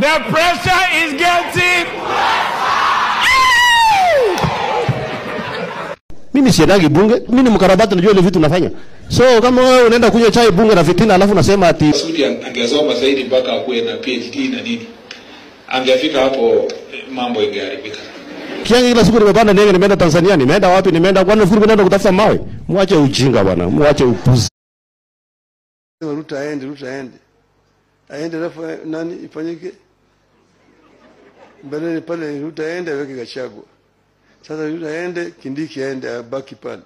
The pressure is getting. Mimi siendagi bunge, mimi ni mkarabati, najua ile vitu nafanya. So kama wewe unaenda kunywa chai bunge na fitina alafu unasema ati Sudi angesoma zaidi mpaka akuwe na PhD na nini, angefika hapo mambo ingeharibika. Kiangi kila siku nimepanda ndege nimeenda Tanzania, nimeenda wapi, nimeenda kwa nafikiri naenda kutafuta mawe. Muache ujinga bwana, muache upuzi. Ruto aende. Aende alafu nani ifanyike? Mbele pale Ruto aende aweke Gachagua. Sasa Ruto aende, Kindiki aende abaki pale.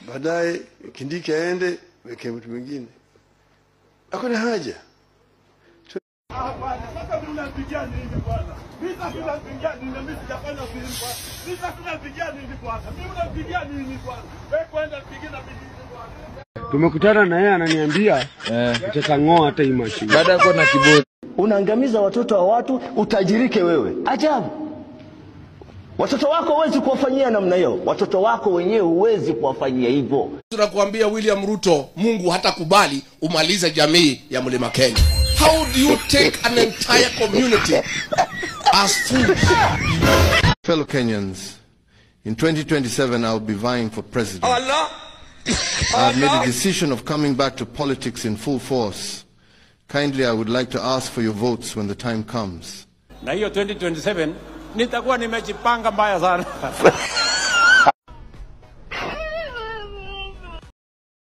Baadaye Kindiki aende weke mtu mwingine. Hakuna haja. Sasa tunapigia nini bwana? Vita tunapigia nini? Mimi sijafanya siri bwana. Vita tunapigia nini bwana? Mimi unapigia nini bwana? Wewe kwenda pigia na bidii bwana. Tumekutana na yeye ananiambia utatang'oa hata imachi. Baada ya kuwa na kiburi. Unaangamiza watoto wa watu, utajirike wewe. Ajabu. Watoto wako huwezi kuwafanyia namna hiyo. Watoto wako wenyewe huwezi kuwafanyia hivyo. Tunakuambia William Ruto, Mungu hatakubali umalize jamii ya Mlima Kenya. How do you take an entire community as food? Fellow Kenyans, in 2027 I'll be vying for president. Allah. I've made a decision of coming back to politics in full force. Kindly, I would like to ask for your votes when the time comes. Na hiyo 2027 nitakuwa nimejipanga mbaya sana.